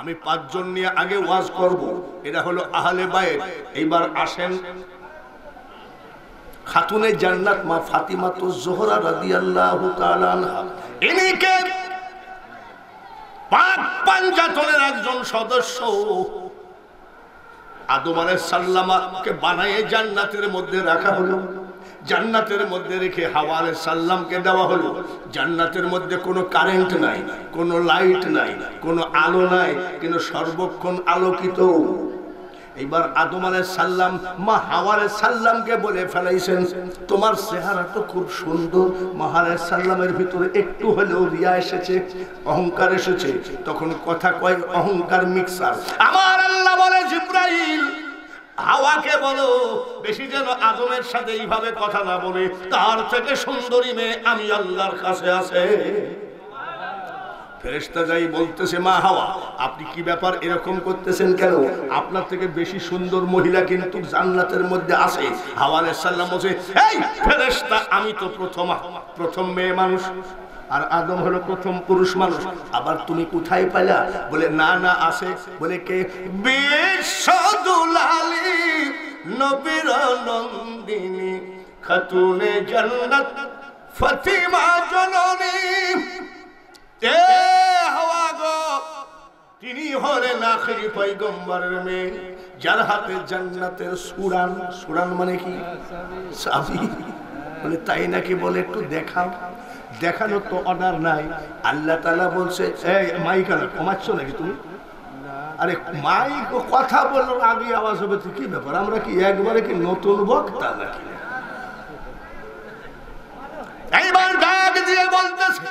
আমি পাঁচজন নিয়ে আগে ওয়াজ করব, এরা হলো আহলে বাইত। এইবার আসেন খাতুনে জান্নাত মা ফাতিমাতুজ জোহরা রাদিয়াল্লাহু তাআলা আনহা। ইনিকে পাক পাঞ্জাতনের একজন সদস্য। আদম আলাইহিস সালামকে বানায়ে জান্নাতের মধ্যে রাখা হলো, জান্নাতের মধ্যে রেখে হাওয়া আলাইহিস সালামকে দেওয়া হলো। জান্নাতের মধ্যে কোনো কারেন্ট নাই, কোনো লাইট নাই, কোনো আলো নাই, কিন্তু সর্বক্ষণ আলোকিত। এইবার আদম আলাইহিস সালাম মা হাওয়া আলাইহিস সালামকে বলে ফেলাইছেন, তোমার চেহারা তো খুব সুন্দর। মা হাওয়া আলাইহিস সালামের ভিতরে একটু হলেও রিয়া এসেছে, অহংকার এসেছে। তখন কথা কয় অহংকার মিক্সার। আমার আল্লাহ বলে জিবরাইল হাওয়াকে বলো বেশি যেন আদমের সাথে এইভাবে কথা না বলে, তার থেকে সুন্দরী মেয়ে আমি আল্লাহর কাছে আছে। ফেরেশতা যাই বলতেছে, মা হাওয়া আপনি কি ব্যাপার এরকম করতেছেন কেন? আপনার থেকে বেশি সুন্দর মহিলা কিন্তু জান্নাতের মধ্যে আছে। হাওয়া আলাইহিস সালাম বলে, এই ফেরেশতা আমি তো প্রথম মেয়ে মানুষ, আর আদম হলো প্রথম পুরুষ মানুষ, আবার তুমি কোথায় পাইলা? বলে না না আছে। বলে কে? বিশ্বদুলালী নবীর নন্দিনী খাতুনে জান্নাত ফাতিমা জননী। এ হাওয়া গো, তিনি হলেন আখেরি পয়গম্বরের মেয়ে, যার হাতে জান্নাতের সুরান। সুরান মানে কি? চাবি। বলে তাই নাকি? বলে একটু দেখাও। দেখানো তো অর্ডার নাই। আল্লাহ তাআলা বলছে, এই মাইক কমাচ্ছ নাকি তুমি? আরে মাইক কথা বলার আগে আওয়াজ হবে তো কি ব্যাপার? আমরা কি একবারে কি নতুন বক্তা নাকি? এইবার ডাক দিয়ে বলতেছে,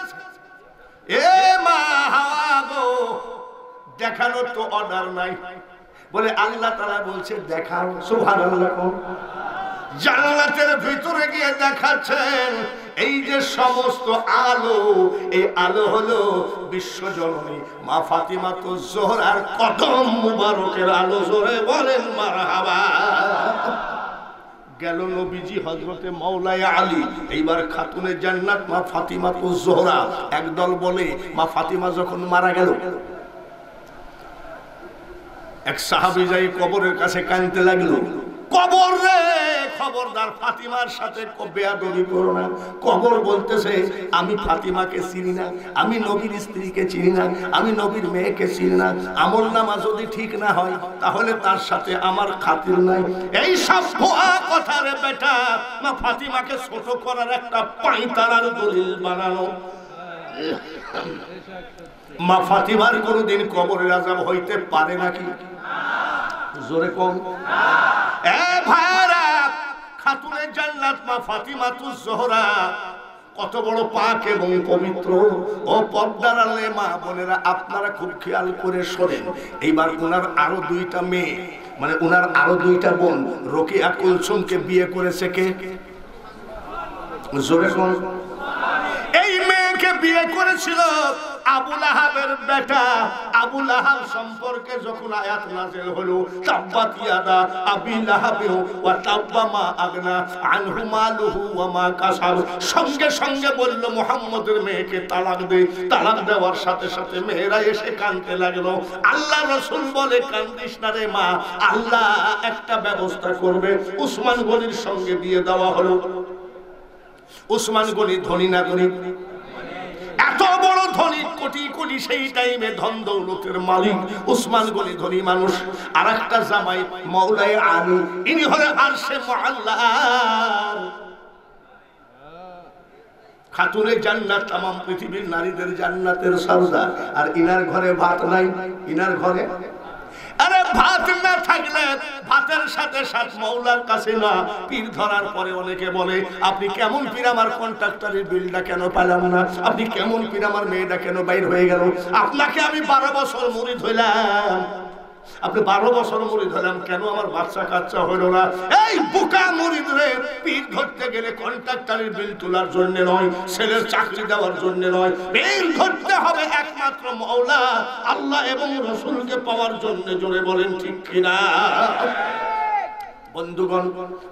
এ মা হাওয়া গো, দেখানোর তো অর্ডার নাই। বলে আল্লাহ তাআলা বলছে দেখাও। সুবহানাল্লাহ। জান্নাতের ভিতরে গিয়ে দেখাচ্ছেন এই যে সমস্ত আলো, এই আলো হলো বিশ্বজননী মা ফাতিমাতুজ জোহরার কদম মুবারকের আলো। জোরে বলেন মারহাবা। গেল নবীজি হযরতে মাওলানা আলী। এইবার খাতুনে জান্নাত মা ফাতিমাতুজ জোহরা। একদল বলে মা ফাতিমা যখন মারা গেল, এক সাহাবী যাই কবরের কাছে কাঁদতে লাগলো, কবর রে খবরদার ফাতিমার সাথে বেয়াদবি করো না। কবর বলতেছে আমি ফাতিমাকে চিনি না, আমি নবীর স্ত্রীকে চিনি না, আমি নবীর মেয়েকে চিনি না। আমল নামা যদি ঠিক না হয় তাহলে তার সাথে আমার খাতির নাই। এই সব ভুয়া কথা রে বেটা। মা ফাতিমাকে ছোট করার একটা পাঁইতারার দলিল বানানো। মা ফাতিমার কোনদিন কবরের আযাব হইতে পারে নাকি? জোরে কম। এ ভাইরা, খাতুনে জান্নাত মা ফাতিমাতুজ জোহরা কত বড় পাক এবং পবিত্র। ও পর্দার আলে মা বোনেরা, আপনারা খুব খেয়াল করে শোনেন। এইবার ওনার আরো দুইটা মেয়ে, মানে ওনার আরো দুইটা বোন রোকেয়া কুলসুমকে বিয়ে করেছে কে? জোরে কোন? এই মেয়েকে বিয়ে করেছিল আবু লাহাবের বেটা। আবু লাহাব সম্পর্কে যখন আয়াত নাযিল হলো, তাব্বাত ইয়াদা আবি লাহাব ওয়া তাব্বা মা আগনা আনহু মালুহু ওয়া মা কাসাব, সঙ্গে সঙ্গে বলল মুহাম্মদের মেয়েকে তালাক দে। তালাক দেওয়ার সাথে সাথে মেয়েরা এসে কাঁদতে লাগলো। আল্লাহ রাসূল বলে, কান্দিস না রে মা, আল্লাহ একটা ব্যবস্থা করবে। উসমান গনির সঙ্গে বিয়ে দেওয়া হলো। উসমান গনি ধনী না গরিব? এত বড় ধনী, কোটি কোটি সেই টাইমে ধন দৌলতের মালিক উসমান গনি ধনী মানুষ। আর একটা জামাই মাওলানা আলী, ইনি হলেন আরশে মুআল্লা, খাতুনে জান্নাত, तमाम পৃথিবীর নারীদের জান্নাতের সরদার। আর ইনার ঘরে ভাত নাই। ইনার ঘরে আরে ভাত না থাকলে ভাতের সাথে সাথে মাওলার কাছে না। পীর ধরার পরে অনেকে বলে, আপনি কেমন পীর, আমার কন্ট্রাক্টরের বিলটা কেন পেলাম না? আপনি কেমন পীর, আমার মেয়েটা কেন বাইর হয়ে গেল? আপনাকে আমি 12 বছর মুরিদ হইলাম, আপনি 12 বছর মুরিদ হলাম, কেন আমার বাচ্চা কাচ্চা হইল না? এই বোকা মুরিদ রে, পীর ধরতে গেলে কন্ট্রাক্টরের বিল তোলার জন্য নয়, ছেলের চাকরি দেওয়ার জন্য নয়। পীর ধরতে হবে একমাত্র মাওলা আল্লাহ এবং রাসূলকে পাওয়ার জন্য। জোরে বলেন ঠিক কিনা? বন্ধুগণ,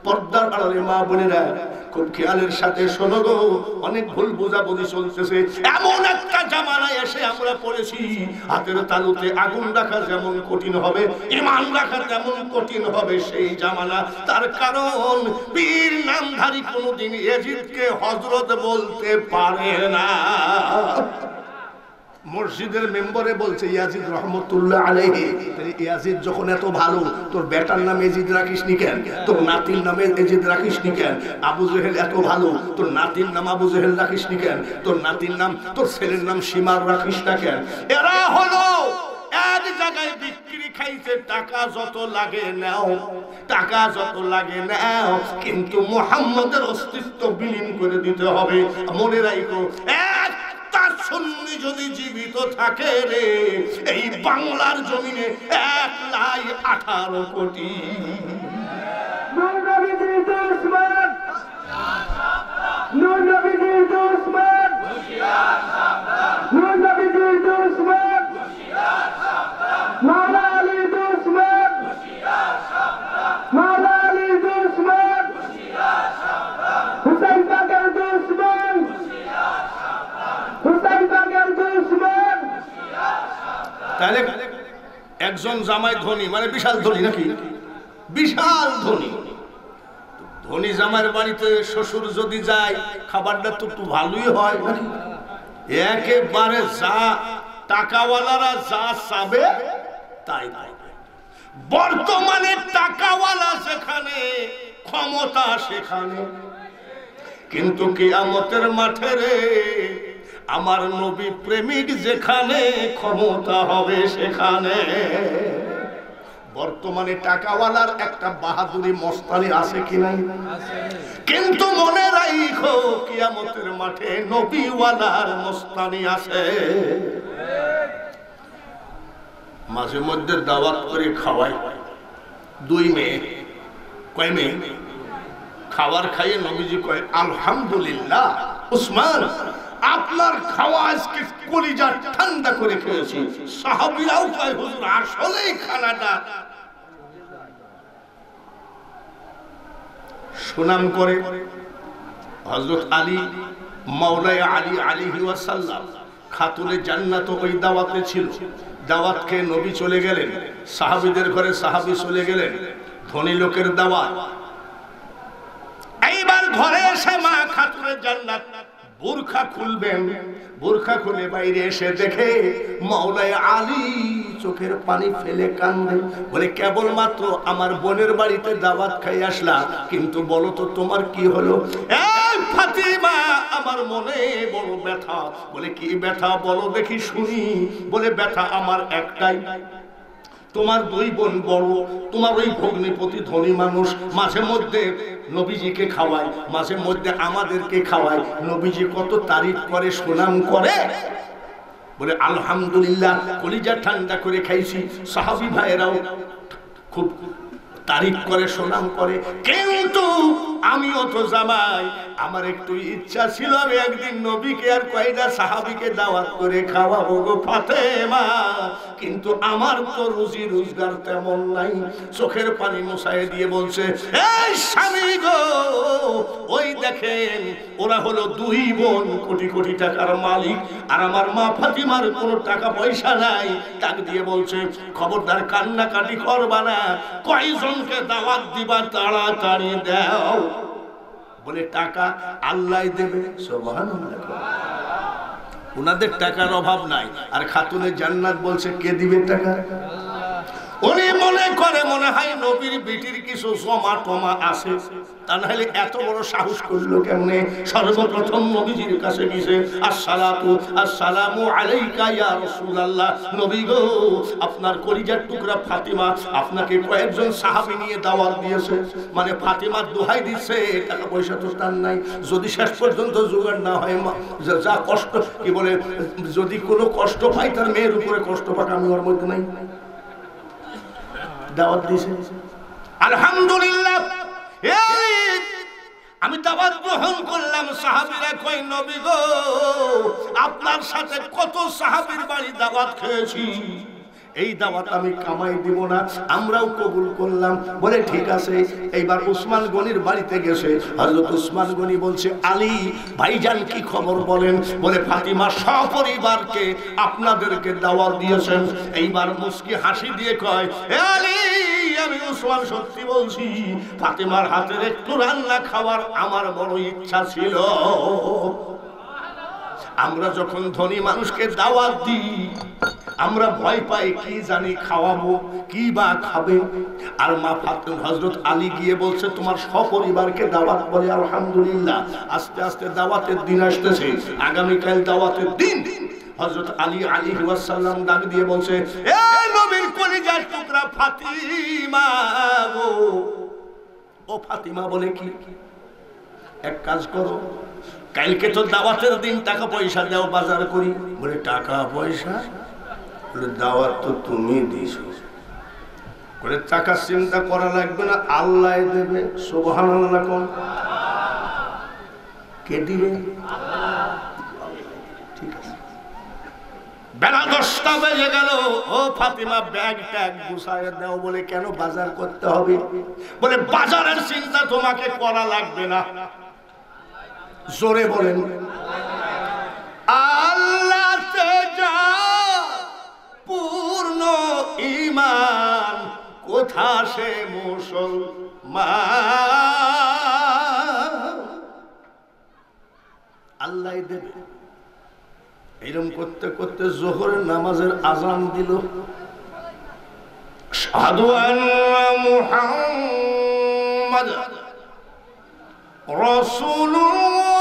পর্দার আড়ালে মা বোনেরা খুব খেয়ালের সাথে শোনো গো, অনেক ভুল বোঝাবুঝি চলতেছে। এমন একটা জামানায় এসে আমরা পড়েছি, হাতের তালুতে আগুন রাখা যেমন কঠিন হবে, ঈমান রাখা তেমন কঠিন হবে সেই জামানা। তার কারণ পীর নামধারী কোনোদিন ইয়াজিদকে হযরত বলতে পারে না। মসজিদের মেম্বারে বলছে ইয়াজিদ রহমতুল্লাহ আলাইহি, ইয়াজিদ যখন এত ভালো, তোর বেটার নামে ইয়াজিদ রাখিস নি কেন? তোর নাতির নামে ইয়াজিদ রাখিস নি কেন? আবু জেহেল এত ভালো, তোর নাতির নাম আবু জেহেল রাখিস নি কেন? তোর নাতির নাম, তোর ছেলের নাম সীমার রাখিস না কেন? এরা হলো এক জায়গায় বিক্রি খাইছে, টাকা যত লাগে নাও, টাকা যত লাগে নাও, কিন্তু মুহাম্মদের অস্তিত্ব বিলীন করে দিতে হবে। মনে রাখো, তার সুন্নি যদি জীবিত থাকে রে, এই বাংলার জমিনে 1,18 কোটি। তাহলে একজন জামাই ধনী, মানে বিশাল ধনী নাকি? বিশাল ধনী। ধনী জামাইয়ের বাড়িতে শ্বশুর যদি যায়, খাবারটা তো একটু ভালোই হয়। একেবারে যা টাকাওয়ালারা যা চাবে তাই তাই। বর্তমানে টাকাওয়ালা সেখানে, ক্ষমতা সেখানে, কিন্তু কিয়ামতের মাঠে রে আমার নবী প্রেমিক যেখানে, ক্ষমতা হবে সেখানে। বর্তমানে টাকাওয়ালার একটা বাহাদুরি মস্তানি আছে কি নাই? কিন্তু মনে রাখো, কিয়ামতের মাঠে নবীওয়ালার মস্তানি আছে। মাঝে মধ্যে দাওয়াত করে খাওয়াই 2 মেয়ে। কয় মেয়ে? খাবার খাইয়ে নবীজি কয় আলহামদুলিল্লাহ উসমান, আপনার খাওয়া আজকে কলিজা ঠান্ডা করে খেয়েছি। সাহাবীরাও কয় হুজুর আসলেই খানাটা সুনাম করে। হযরত আলী মাওলানা আলী আলাইহি ওয়াসাল্লাম খাতুনে জান্নাত ওই দাওয়াতে ছিল। দাওয়াত খেয়ে নবী চলে গেলেন, সাহাবীদের ঘরে সাহাবী চলে গেলেন, ধনী লোকের দাওয়াত। এইবার ঘরে এসে মা খাতুনে জান্নাত বোরখা খুলবেন, বোরখা খুলে বাইরে এসে দেখে মাওলানা আলী চোখের পানি ফেলে কান্দে, বলে কেবলমাত্র আমার বোনের বাড়িতে দাওয়াত খাই আসলাম, কিন্তু বলো তো তোমার কি হলো? এই ফাতিমা, আমার মনে বড় ব্যথা। বলে কি ব্যথা বলো দেখি শুনি। বলে ব্যথা আমার একটাই, তোমার 2 বোন বড়, তোমার ওই ভগ্নিপতি ধনী মানুষ, মাঝে মধ্যে নবীজিকে খাওয়ায়, মাঝে মধ্যে আমাদেরকে খাওয়ায়। নবীজি কত তারিফ করে, সুনাম করে। বলে আলহামদুলিল্লাহ, কলিজা ঠান্ডা করে খাইছি। সাহাবী ভাইয়েরাও খুব তারিফ করে, সুনাম করে। কিন্তু আমিও তো জামাই, আমার একটু ইচ্ছা ছিল আমি একদিন নবীকে আর কয়টা সাহাবীকে দাওয়াত করে খাওয়াবো গো ফাতেমা, কিন্তু আমার তো রুজি রোজগার তেমন নাই। চোখের পানি মুছায় দিয়ে বলছে, এই স্বামী গো, ওই দেখেন ওরা হলো 2 বোন, কোটি কোটি টাকার মালিক, আর আমার মা ফাতিমার কোনো টাকা পয়সা নাই। ডাক দিয়ে বলছে, খবরদার কান্নাকাটি করবা না, কয়জনকে দাওয়াত দিবা তাড়াতাড়ি দাও। বলে টাকা আল্লাহ দেবে, সুবহানাল্লাহ। ওনাদের টাকার অভাব নাই, আর খাতুনে জান্নাত বলছে কে দিবে টাকা? উনি মনে করে মনে হয় নবীর বিটির কিছু জমা টমা আছে, তা না হলে এত বড় সাহস করলো কেমনে? সর্বপ্রথম নবীজির কাছে গিয়েছে, আসসালাতু আসসালামু আলাইকা ইয়া রাসূলুল্লাহ, নবী গো, আপনার কলিজার টুকরা ফাতিমা আপনাকে কয়েকজন সাহাবী নিয়ে দাওয়াত দিয়েছে। মানে ফাতিমার দোহাই দিচ্ছে, টাকা পয়সা তো তার নাই, যদি শেষ পর্যন্ত জোগাড় না হয়, যা কষ্ট কি বলে, যদি কোনো কষ্ট পাই তার মেয়ের উপরে কষ্ট পাক, আমি ওর মধ্যে নাই। দাওয়াত দিয়েছে, আলহামদুলিল্লাহ। আমি দাওয়াত গ্রহণ করলাম। সাহাবীরা কয় নবী গো, আপনার সাথে কত সাহাবীর বাড়ি দাওয়াত খেয়েছি, এই দাওয়াত আমি কামাই দিব না, আমরাও কবুল করলাম। বলে ঠিক আছে। এইবার উসমান গনির বাড়িতে গেছে। হযরত উসমান গনি বলছে, আলী ভাইজান কি খবর বলেন? বলে ফাতিমা সপরিবারকে আপনাদেরকে দাওয়াত দিয়েছেন। এইবার মুস্কি হাসি দিয়ে কয়, এ আলী, আমি উসমান সত্যি বলছি, ফাতিমার হাতের একটু রান্না খাওয়ার আমার বড় ইচ্ছা ছিল। আমরা যখন ধনী মানুষকে দাওয়াত দিই আমরা ভয় পাই, কি জানি খাওয়াবো, কি বা খাবে। আর মা ফাতিমা হযরত আলী গিয়ে বলছে, তোমার সপরিবারকে দাওয়াত। বলে আলহামদুলিল্লাহ, আস্তে আস্তে দাওয়াতের দিন আসতেছে, আগামীকাল দাওয়াতের দিন। হযরত আলী আলাইহিস সালাম ডাক দিয়ে বলছে, এ নবীর কলিজার টুকরা ফাতিমা গো। ও ফাতিমা বলে কি? এক কাজ করো, কালকে তো দাওয়াতের দিন, টাকা পয়সা দাও, বাজার করি। বলে টাকা পয়সা? বলে দাওয়াত তো তুমি দিছো। বলে টাকা চিন্তা করা লাগবে না, আল্লাহ দেবে। সুবহানাল্লাহ কোন? কে দিবে? ঠিক আছে। বেলা 10টা বেজে গেল। ও ফাতিমা, ব্যাগ ট্যাগ গুছায় দাও। বলে কেন, বাজার করতে হবে? বলে বাজারের চিন্তা তোমাকে করা লাগবে না। জোরে বলেন, আল্লাহতে যা পূর্ণ ঈমান, কোথা সে মুসলমান। আল্লাহ দেবে। এরকম করতে করতে যোহরের নামাজের আজান দিল। আশহাদু আন্না মুহাম্মাদ রাসূলুল্লাহ,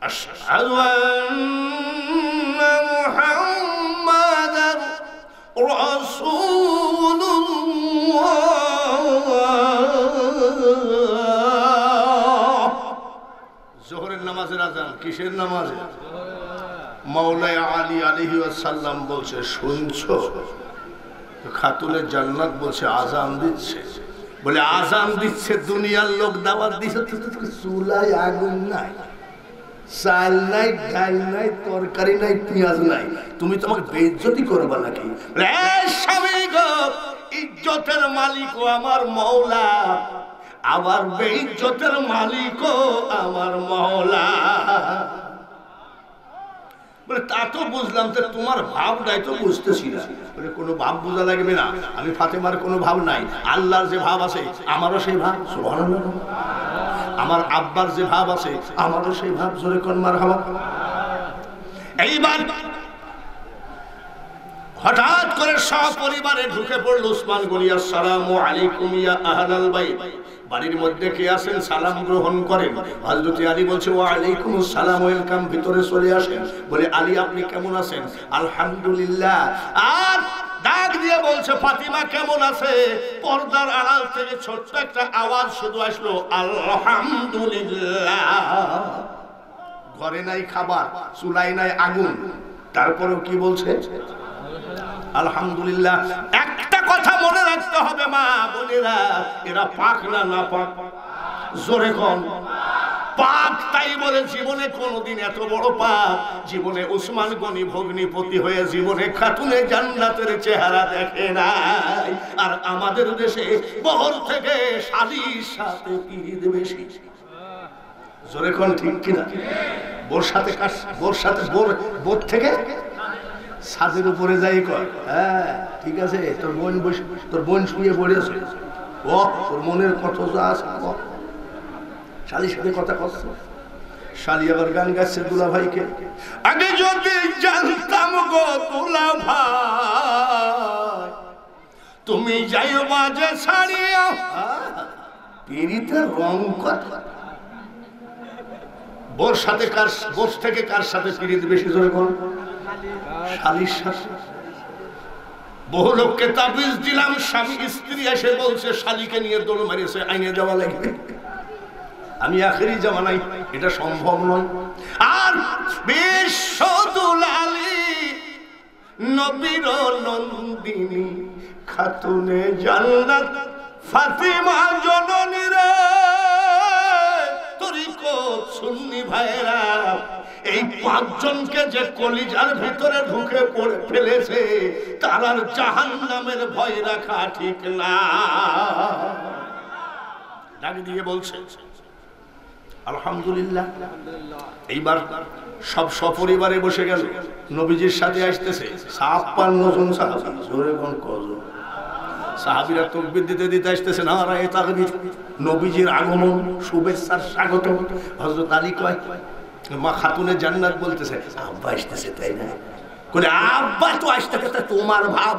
আশহাদু আন্না মুহাম্মাদার রাসূলুল্লাহ। যোহরের নামাজের আজান। কিসের নামাজ? মাওলানা আলী আলাইহিস সালাম বলছে, শুনছো? খাতুনের জান্নাত বলছে আজান দিচ্ছে। বলে আজান দিচ্ছে, দুনিয়ার লোক দাওয়াত দিচ্ছে, চুলায় আগুন নাই, চাল নাই, ডাল নাই, তরকারি নাই, পেঁয়াজ নাই, তুমি তোমাকে বেইজ্জতি করবা নাকি? স্বামী গো, ইজ্জতের মালিকও আমার মওলা, আবার বেইজ্জতের মালিকও আমার মওলা। বলে তা তো বুঝলাম, তো তোমার ভাবটাই তো বুঝতেছি না। বলে কোনো ভাব বোঝা লাগবে না, আমি ফাতেমার কোনো ভাব নাই, আল্লাহর যে ভাব আছে আমারও সেই ভাব। সুবহানাল্লাহ। আমার আব্বার যে ভাব আছে আমারও সেই ভাব। জোরে কোন মারহাবা। এইবার হঠাৎ করে সপরিবারে ঢুকে পড়ল উসমান গনি। আসসালামু আলাইকুম ইয়া আহলাল বাইত। বাড়ির মধ্যে কে আছেন সালাম গ্রহণ করেন। হযরত আলী বলছে, ওয়া আলাইকুমুস সালাম, ওয়েলকাম, ভিতরে চলে আসেন। বলে আলী আপনি কেমন আছেন? আলহামদুলিল্লাহ। আর ডাক দিয়ে বলছে, ফাতিমা কেমন আছে? পর্দার আড়াল থেকে ছোট্ট একটা আওয়াজ শুধু আসলো, আলহামদুলিল্লাহ। ঘরে নাই খাবার, চুলায় নাই আগুন, তারপরেও কি বলছে? আলহামদুলিল্লাহ। একটা কথা মনে রাখতে হবে মা বোনেরা, এরা পাক না না পাক? জোরে কোন? পাক। তাই বলে জীবনে কোনোদিন এত বড় পাক জীবনে উসমান গনি ভগ্নিপতি হয়ে জীবনে খাতুনে জান্নাতের চেহারা দেখে নাই। আর আমাদের দেশে বহর থেকে শালীর সাথে পিরিত বেশি। জোরে কোন ঠিক কিনা? বোর সাথে বোর সাথে বোর থেকে ছাদের উপরে যাই কয়, হ্যাঁ ঠিক আছে, তোর বোন শুয়ে পড়েছে, ও তোর মনের কত যা আছে, শালির সাথে কথা করছে। শালি আবার গান গাচ্ছে দুলা ভাইকে, আগে যদি জানতাম গো দুলা ভাই তুমি যাইও মাঝে ছাড়িয়া, পিরিতে রং কথা। বোর সাথে কার, বোর থেকে কার সাথে পিরিত বেশি? জোরে বল। শালির সাথে। বহু লোককে তাবিজ দিলাম, স্বামী স্ত্রী এসে বলছে শালিকে নিয়ে দৌড় মারিয়েছে, আইনে যাওয়া লাগবে। আমি আখেরি জামানায় এটা সম্ভব নয়। আর বিশ্ব দুলালী নবীর নন্দিনী খাতুনে জান্নাত ফাতিমা জননী রে, তরিকত সুন্নি ভাইরা এই পাঁচজনকে যে কলিজার ভিতরে ঢুকে পড়ে ফেলেছে তার আর জাহান্নামের ভয় রাখা ঠিক না। ডাক দিয়ে বলছে আলহামদুলিল্লাহ। এইবার সব সপরিবারে বসে গেল, নবীজির সাথে আসতেছে 56 জন সাহাবী। জোরে কোন কজন সাহাবীরা তাকবীর দিতে দিতে আসতেছে, নারায়ে তাকবীর, নবীজির আগমন, শুভেচ্ছার স্বাগত। হযরত আলী কয়, মা খাতুনে জান্নাত বলতেছে, আব্বা আসতেছে তাই না? বলে আব্বা তো আসতেছে, তোমার ভাব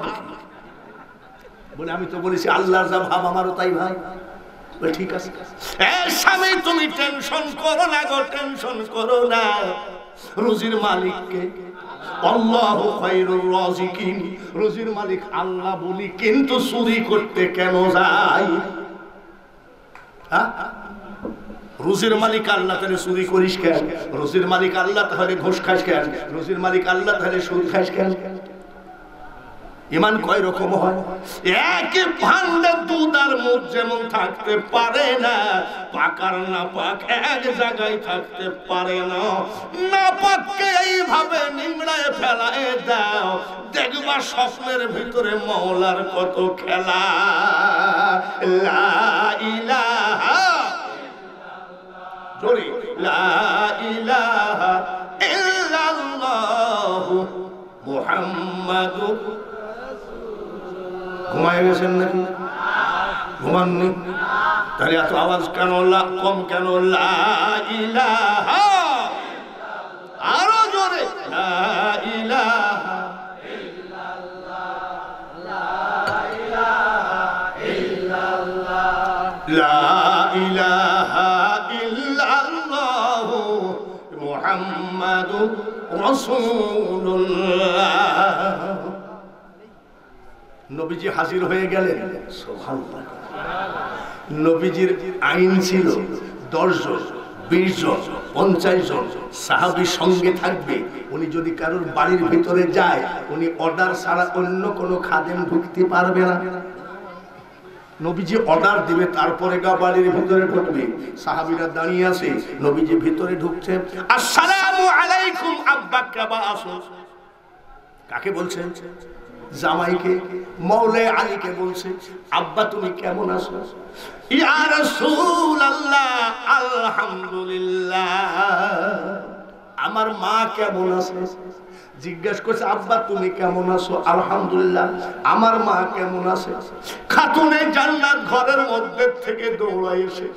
বলে আমি তো বলেছি আল্লাহর যা ভাব আমারও তাই ভাই। বলে ঠিক আছে। স্বামী তুমি টেনশন করো না গো, টেনশন করো না, রুজির মালিককে আল্লাহু খায়রুর রাজিকিন, রুজির মালিক আল্লাহ বলি, কিন্তু চুরি করতে কেন যাই? হ্যাঁ, রুজির মালিক আল্লাহ, তাহলে চুরি করিস কেন? রুজির মালিক আল্লাহ, তাহলে ঘুষ খাস কেন? রুজির মালিক আল্লাহ, তাহলে সুদ খাস কেন? ইমান কয় রকম হয়? একই ভান্ডার দুধ আর মুখ যেমন থাকতে পারে না, পাকার না পাক এক জায়গায় থাকতে পারে না। না পাককে এইভাবে নিংড়ায় ফেলায় দাও, দেখবা স্বপ্নের ভিতরে মওলার কত খেলা। লা ইলাহা জোরে লা ইলাহা ইল্লাল্লাহু মুহাম্মাদুর। ঘুমায় গেছেন নাকি? ঘুমাননি? তাহলে এত আওয়াজ কেন, কম কেন? লা ইলাহা, আরো জোরে লা ইলাহা ইল্লাল্লাহ, লা ইলাহা ইল্লাল্লাহ, লা ইলাহা ইল্লাল্লাহ মুহাম্মাদুর রাসূলুল্লাহ। নবীজি হাজির হয়ে গেলেন। সুবহানাল্লাহ। নবীজির আইন ছিল 10 জন, 20 জন, 50 জন সাহাবী সঙ্গে থাকবে। উনি যদি কারোর বাড়ির ভিতরে যায়, উনি অর্ডার ছাড়া অন্য কোনো খাদেম ঢুকতে পারবে না। নবীজি অর্ডার দিবে, তারপরে গা বাড়ির ভিতরে ঢুকবে। সাহাবীরা দাঁড়িয়ে আছে, নবীজি ভিতরে ঢুকছে, আসসালামু আলাইকুম আব্বা কাবা আসো। কাকে বলছেন? জামাইকে, মওলা আলীকে বলছে, আব্বা তুমি কেমন আছো? ইয়া রাসূলুল্লাহ আলহামদুলিল্লাহ। আমার মা কেমন আছে? জিজ্ঞাসা করছে, আব্বা তুমি কেমন আছো? আলহামদুলিল্লাহ। আমার মা কেমন আছে? খাতুনে জান্নাত ঘরের মধ্যে থেকে দৌড়ায় এসে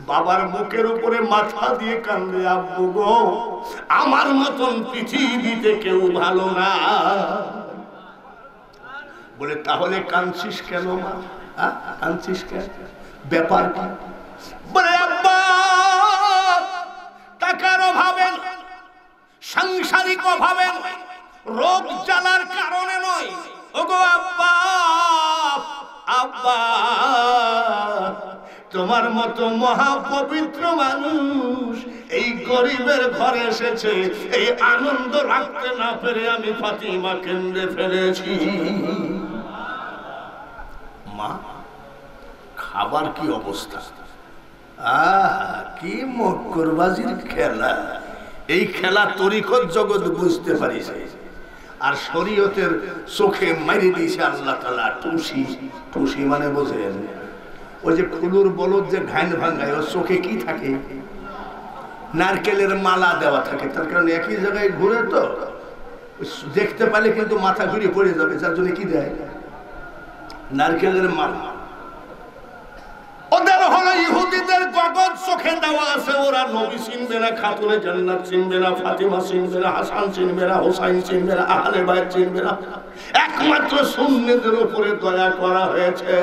বাবার মুখের উপরে মাথা দিয়ে কান্দে, আব্বু গো, আমার মতন পৃথিবীতে কেউ ভালো না। বলে তাহলে কাঁদছিস কেন মা? কাঁদছিস কেন? ব্যাপার কি? বলে আব্বা টাকার অভাবে, সাংসারিক অভাবে, রোগ জ্বালার কারণে নয়। ওগো আব্বা, আব্বা তোমার মতো মহাপবিত্র মানুষ এই গরিবের ঘরে এসেছে, এই আনন্দ রাখতে না পেরে আমি ফাতিমা কেন্দ্রে ফেলেছি। মা খাবার কি অবস্থা? কি মক্করবাজির খেলা! এই খেলা তরিকত জগৎ বুঝতে পারিছে, আর শরীয়তের চোখে মারি দিয়েছে আল্লাহ তাআলা টুসি। টুসি মানে বোঝেন? ওই যে খুলুর বলদ যে ঘাইন ভাঙ্গায়, ওর চোখে কি থাকে? নারকেলের মালা দেওয়া থাকে, তার কারণে একই জায়গায় ঘুরে তো দেখতে পালে কিন্তু মাথা ঘুরে পড়ে যাবে, যার জন্য কি দেয়? নারকেলের মালা। ওদের হলো ইহুদিদের গগন চোখে দেওয়া আছে, ওরা নবী চিনবে না, খাতুনে জান্নাত চিনবে না, ফাতিমা চিনবে না, হাসান চিনবে না, হোসাইন চিনবে না, আহলে বাইত চিনবে না। একমাত্র সুন্নিদের উপরে দয়া করা হয়েছে।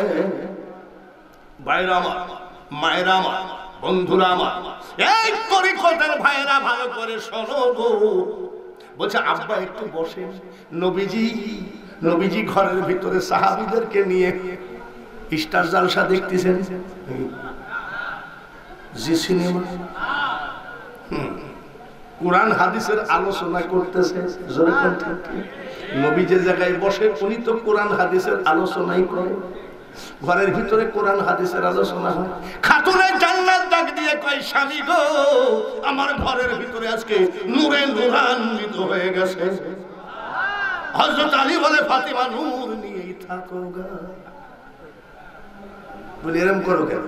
ভাইরা আমার, মায়েরা আমার, বন্ধুরা আমার, এই তরিকতের ভাইরা ভালো করে শোনো গো। বলছে আব্বা একটু বসেন। নবীজি ঘরের ভিতরে সাহাবীদেরকে নিয়ে স্টার জালসা দেখতেছেন। জি সিনেমা, কোরআন হাদিসের আলোচনা করতেছে। নবী যে জায়গায় বসে উনি তো কোরআন হাদিসের আলোচনাই করে। ঘরের ভিতরে কোরআন হাদিসের আলোচনা হয়। খাতুনে জান্নাত ডাক দিয়ে দিয়ে কয় স্বামী গো আমার ঘরের ভিতরে আজকে নূরে নূরান্বিত হয়ে গেছে। হযরত আলী বলে ফাতিমা নূর নিয়েই থাকো গা। বলে এরকম করো কেন?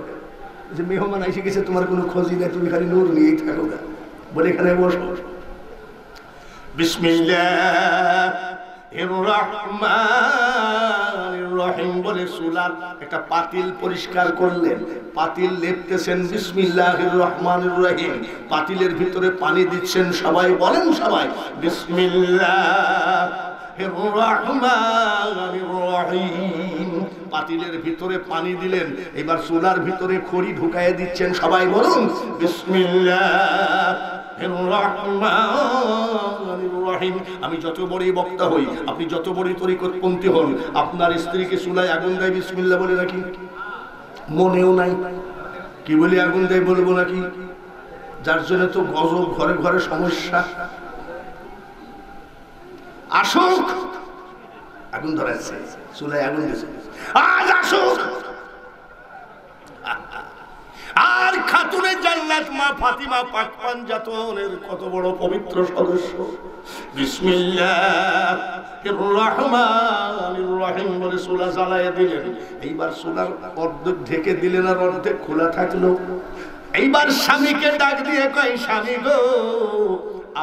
যে মেহমান এসে গেছে তোমার কোনো খোঁজই নেই, তুমি খালি নূর নিয়েই থাকো গা। বলে এখানে বসো। বিসমিল্লাহির রহমানির রহিম বলে চুলার একটা পাতিল পরিষ্কার করলেন, পাতিল লেপতেছেন বিসমিল্লাহির রহমানির রহিম, পাতিলের ভিতরে পানি দিচ্ছেন। সবাই বলেন, সবাই বিসমিল্লাহির রহমানির রহিম। পাতিলের ভিতরে পানি দিলেন, এবার চুলার ভিতরে খড়ি ঢুকাইয়ে দিচ্ছেন। সবাই বলুন বিসমিল্লাহির রহমানির রহিম। আমি যত বড়ই বক্তা হই, আপনি যত বড়ই তরিকতপন্থী হন, আপনার স্ত্রীকে চুলায় আগুন দেয় বিসমিল্লাহ বলে নাকি? মনেও নাই কি বলি আগুন দেয় বলবো নাকি? যার জন্য তো গজব, ঘরে ঘরে সমস্যা। আসুক, আগুন ধরাচ্ছে, চুলায় আগুন দিয়েছে, আজ আসুক। আর খাতুনে জান্নাত মা ফাতিমা পাক পাঞ্জাতনের কত বড় পবিত্র সদস্য। বিসমিল্লাহির রহমানির রহিম বলে চুলা জ্বালাইয়া দিলেন। এইবার চুলার অর্ধেক ঢেকে দিলেন আর অর্ধেক খোলা থাকলো। এইবার স্বামীকে ডাক দিয়ে কয় স্বামী গো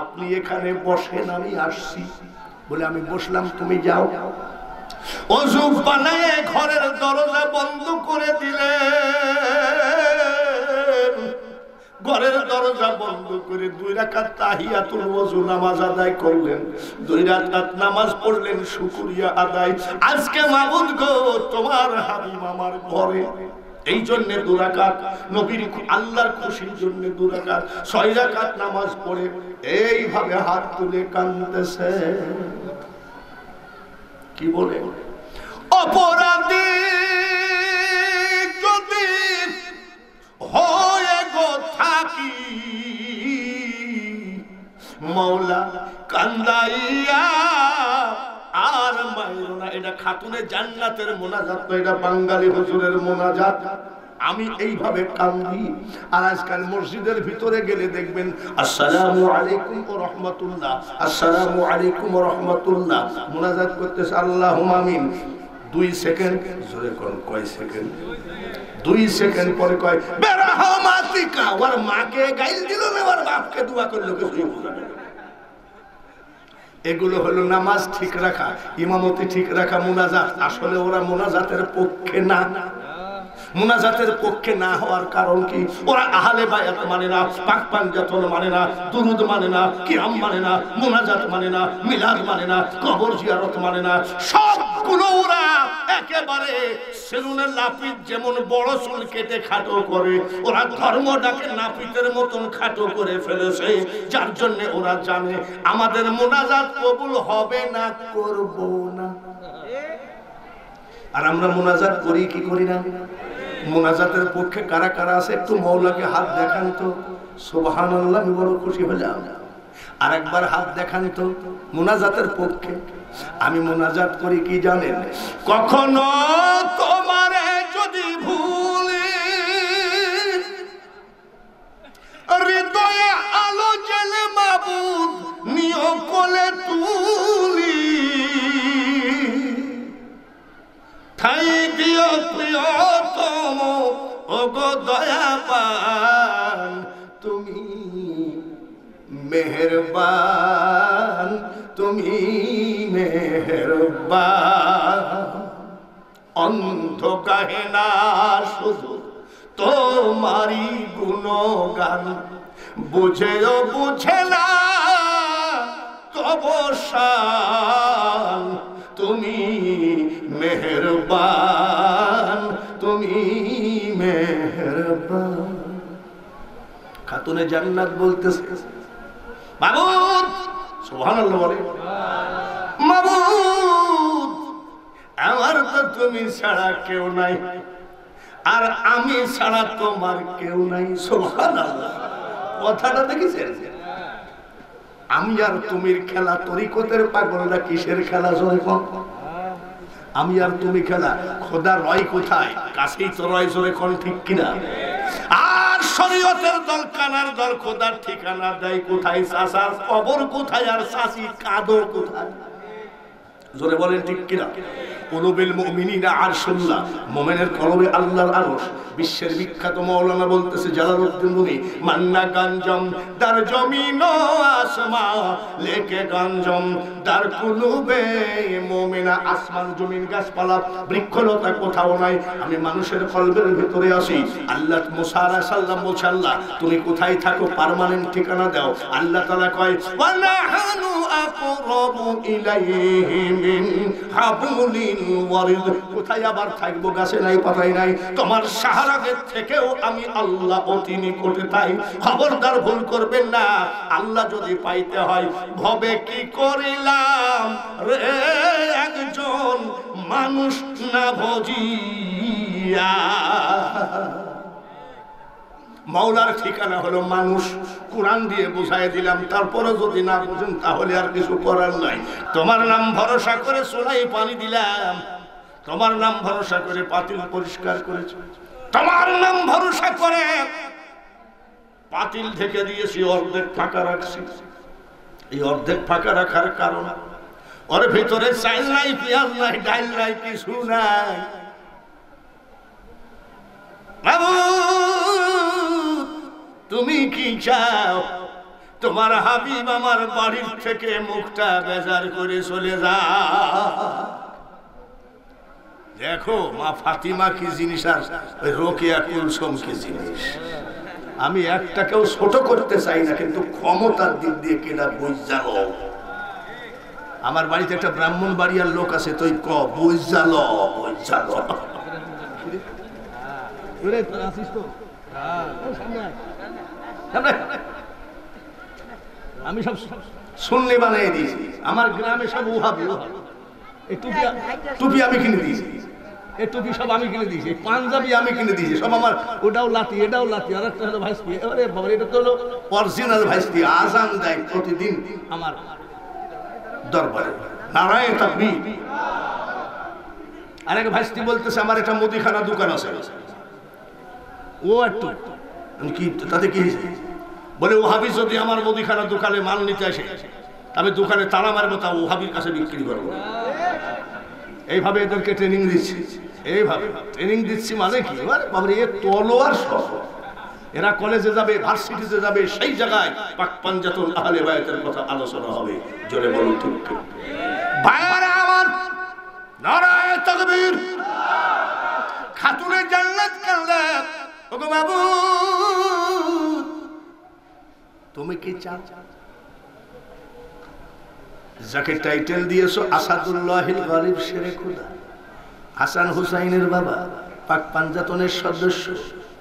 আপনি এখানে বসেন, আমি আসছি। বলে আমি বসলাম, তুমি যাও। ওযু বানায়ে ঘরের দরজা বন্ধ করে দিলেন। ঘরের দরজা বন্ধ করে 2 রাকাত তাহিয়াতুল ওযু নামাজ আদায় করলেন। 2 রাকাত নামাজ পড়লেন শুকরিয়া আদায়। আজকে মাবুদ গো তোমার হাবিব আমার ঘরে, এই জন্য 2 রাকাত নবীর আল্লাহর খুশির জন্য 2 রাকাত 6 রাকাত নামাজ পড়ে এইভাবে হাত তুলে কাঁদতেছে। কি বলে? অপরাধী যদি হয়ে গো থাকি মওলা কান্দাইয়া আর মাইরো না। এটা খাতুনে জান্নাতের মোনাজাত তো, এটা বাঙালি হুজুরের মোনাজাত। আমি এইভাবে কান্দি। আর আজকাল মসজিদের ভিতরে গেলে দেখবেন আসসালামু আলাইকুম ওয়া রাহমাতুল্লাহ, আসসালামু আলাইকুম ওয়া রাহমাতুল্লাহ মোনাজাত করতেছে আল্লাহুম্মা আমিন। 2 সেকেন্ড জোরে কোন কয় সেকেন্ড? 2 সেকেন্ড পরে কয় বেরহমাতিকা। ওর মাকে গাইল দিল না, ওর বাপকে দোয়া করলো কিছু বুঝাবে। এগুলো হলো নামাজ ঠিক রাখা, ইমামতি ঠিক রাখা, মুনাজাত। আসলে ওরা মুনাজাতের পক্ষে না। মুনাজাতের পক্ষে না হওয়ার কারণ কি? ওরা আহলে বায়াত মানে না, পাক পাঞ্জাতন মানে না, দুরুদ মানে না, কিরাম মানে না, মুনাজাত মানে না, মিলাদ মানে না, কবর জিয়ারত মানে না। সবগুলো ওরা একেবারে সেলুনের নাপিত যেমন বড় চুল কেটে খাটো করে, ওরা ধর্মটাকে নাপিতের মতন খাটো করে ফেলেছে। যার জন্য ওরা জানে আমাদের মুনাজাত কবুল হবে না, করব না। আর আমরা মুনাজাত করি কি করি না? মুনাজাতের পক্ষে কারা কারা আছে একটু মওলাকে হাত দেখান তো। সুবহানাল্লাহ, আমি বড় খুশি হলাম। আর একবার হাত দেখান তো মুনাজাতের পক্ষে। আমি মুনাজাত করি কি জানেন? কখনো তোমারে যদি ভুলি হৃদয়ে আলো জ্বলে মাবুদ নিও কোলে তুলি, ঠাই দিও প্রিয়তম ওগো দয়াবান, তুমি মেহেরবান, তুমি মেহেরবান। অন্ধ গাহে না শুধু তোমারি গুণগান, বুঝেও বুঝে না তবু শান, তুমি মেহেরবান, তুমি মেহেরবান। খাতুনে জান্নাত বলতেছে মাবুদ, সুবহানাল্লাহ বলে, মাবুদ আমার তো তুমি ছাড়া কেউ নাই, আর আমি ছাড়া তোমার কেউ নাই। সুবহানাল্লাহ, কথাটা দেখেছেন? আমি আর তুমির খেলা তরিকতের পাগলরা কিসের খেলা? আমি আর তুমি খেলা। খোদা রয় কোথায়? কাছেই তো রয়, জোরে কোন ঠিক কিনা? আর শরীয়তের দল কানার দল খোদার ঠিকানা দেয় কোথায়, চাচার কবর কোথায় আর চাচি কাঁদো কোথায়? জোরে বলেন ঠিক কিনা? কুলুবিল মুমিনিনা আরশুল্লাহ, মুমিনের কলবে আল্লাহর আরশ। বিশ্বের বিখ্যাত মাওলানা বলতেছে জালালউদ্দিন রুমি, মান্না গঞ্জম দার জমিন ও আসমা লেকে গঞ্জম দার কুলুবে মুমিনা। আসমান জমিন গাছপালা বৃক্ষলতা কোথাও নাই, আমি মানুষের কলবের ভিতরে আসি। আল্লাহ মুসা আলাইহিস সালাম বলছে, আল্লাহ তুমি কোথায় থাকো, পার্মানেন্ট ঠিকানা দাও। আল্লাহ তাআলা কয়, ওয়া নাহানু আকরাবু ইলাইহি মিন হাবলিল ওয়ারিদ। কোথায় আবার থাকবো, গাছে নাই পাতাই নাই, তোমার শাহরাগের থেকেও আমি আল্লাহ অতি নিকটে। তাই খবরদার ভুল করবেন না, আল্লাহ যদি পাইতে হয় ভবে কি করিলাম রে একজন মানুষ না ভজিয়া। মাওলার ঠিকানা হলো মানুষ, কোরআন দিয়ে বুঝাই দিলাম। তারপরে যদি না বুঝেন তাহলে আর কিছু করার নাই। তোমার নাম ভরসা করে চুলায় পানি দিলাম, তোমার নাম ভরসা করে পাতিল পরিষ্কার করেছ, তোমার নাম ভরসা করে পাতিল ঢেকে দিয়েছি, অর্ধেক ফাঁকা রাখছি। এই অর্ধেক ফাঁকা রাখার কারণ, ওর ভিতরে চাল নাই, পেঁয়াজ নাই, ডাল নাই, কিছু নাই। বাবু তুমি কি চাও? তোমার হাবিব আমার বাড়ির থেকে মুখটা বেজার করে চলে যা। দেখো মা ফাতিমা কি জিনিস, আর ওই রোকেয়া কুলসুম কি জিনিস। আমি একটাকেও ছোট করতে চাই না, কিন্তু ক্ষমতার দিক দিয়ে কেনা বুঝালো। আমার বাড়িতে একটা ব্রাহ্মণ বাড়িয়ার লোক আছে, তুই ক বুঝালো বুঝালো। আমি সব শুনলে বানিয়ে দিয়েছি। আমার গ্রামে সব ওহাবি, এই টুপি আমি কিনে দিয়েছি, এই টুপি সব আমি কিনে দিয়েছি, পাঞ্জাবি আমি কিনে দিয়েছি সব আমার। ওটাও লাঠি, এটাও লাঠি, আর একটা হলো ভাইস্তি। এবারে বাবা এটা তো হলো অরিজিনাল ভাইস্তি, আজান দেয় প্রতিদিন আমার দরবারে, নারায়ে তাকবীর। আরেক ভাইস্তি বলতেছে আমার একটা মুদিখানা দোকান আছে। ও একটু কি তাতে কি হয়েছে? বলে ওহাবি যদি আমার মুদিখানা দোকানে মাল নিতে আসে, আমি দোকানে তালা মারবো, তা ওহাবির কাছে বিক্রি করবো। এইভাবে এদেরকে ট্রেনিং দিচ্ছি, এইভাবে ট্রেনিং দিচ্ছি। মানে কি বাবা, এ তলোয়ার সহ এরা কলেজে যাবে, ভার্সিটিতে যাবে, সেই জায়গায় পাক পাঞ্জাতুল আহলে বায়াতের কথা আলোচনা হবে। জোরে বলুন ঠিক ভাইরা আমার, নারায়ে তাকবীর। খাতুনে জান্নাত কান্দে, ওগো বাবু তুমি কি চাও? যাকে টাইটেল দিয়েছো আসাদুল্লাহিল গালিব শেরে খুদা, হাসান হুসাইনের বাবা, পাক পাঞ্জাতনের সদস্য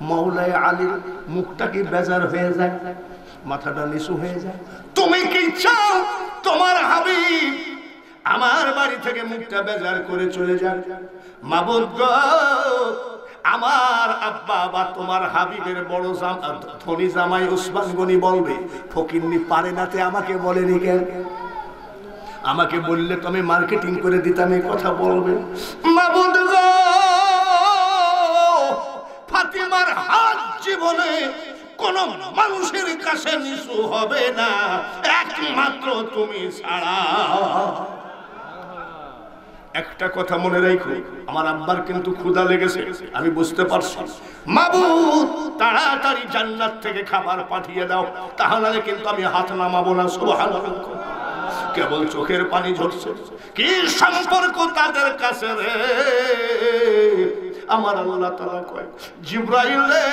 মাওলায়ে আলীর মুখটা কি বেজার হয়ে যায়, মাথাটা নিচু হয়ে যায়? তুমি কি চাও তোমার হাবিব আমার বাড়ি থেকে মুখটা বেজার করে চলে যান? মাবুদ গো, আমার আব্বা বা তোমার হাবিবের বড় ধনী জামাই উসমান গনি বলবে ফকিন্নি পারে নাতে আমাকে বলেনি কেন? আমাকে বললে তুমি মার্কেটিং করে দিতাম, এই কথা বলবে। মাবুদ গো, ফাতিমার হাত জীবনে কোন মানুষের কাছে নিচু হবে না, একমাত্র তুমি ছাড়া। একটা কথা মনে রাখো, আমার আব্বার কিন্তু ক্ষুধা লেগেছে, আমি বুঝতে পারছি। মাবুদ তাড়াতাড়ি জান্নাত থেকে খাবার পাঠিয়ে দাও, তাহলে কিন্তু আমি হাত নামাবো না। সুবহানাল্লাহ। কেবল চোখের পানি ঝরছে। কি সম্পর্ক তাদের কাছে রে? আমার আল্লাহ তাআলা কয়, জিবরাইল রে,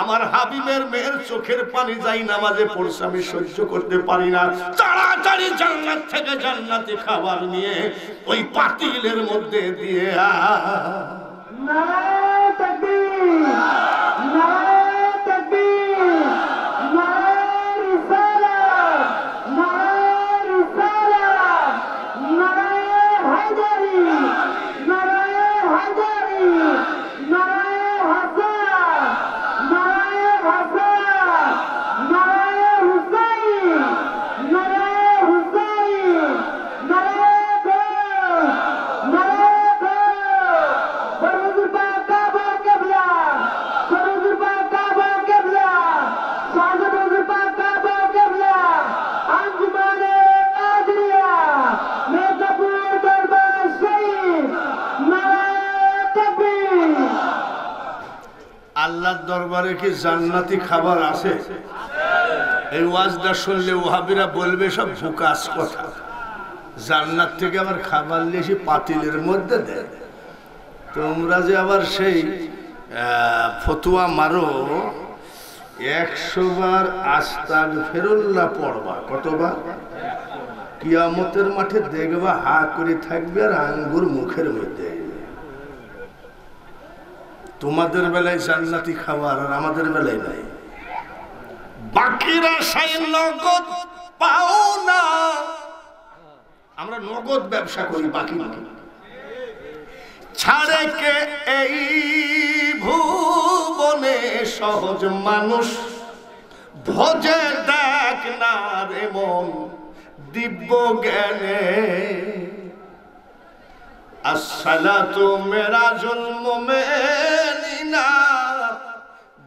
আমার হাবিবের মেয়ের চোখের পানি যাই নামাজে পড়ছে, আমি সহ্য করতে পারি না। তাড়াতাড়ি জান্নাত থেকে জান্নাতি খাবার নিয়ে ওই পাতিলের মধ্যে দিয়ে নারায়ে তাকবীর, নারায়ে তাকবীর, নারায়ে রিসালাত, নারায়ে রিসালাত, নারায়ে হায়দারি, নারায়ে হায়দারি, নারায়ে হাসান, নারায়ে হাসান, নারায়ে হুসাইন, নারায়ে হুসাইন, নারায়ে গোল, নারায়ে গোল। দরবারে কি জান্নাতি খাবার আছে? এই ওয়াজটা শুনলে ওহাবিরা বলবে সব ঝুকাস কথা। জান্নাত থেকে আবার খাবার নিয়ে পাতিলের মধ্যে দেয়। তোমরা যে আবার সেই ফতুয়া মারো, 100 বার আস্তাগফিরুল্লাহ পড়বা। কতবার? কিয়ামতের মাঠে দেখবা হা করে থাকবে আর আঙ্গুর মুখের মধ্যে। তোমাদের বেলায় জান্নাতি খাবার আর আমাদের বেলায় নাই। বাকিরা সেই নগদ পাও না, আমরা নগদ ব্যবসা করি। বাকি ছাড়ে কে এই ভুবনে সহজ মানুষ, ভোজে দেখ না রে মন দিব্য জ্ঞানে। আসসালাতু মিরাজুল মুমিনিনা,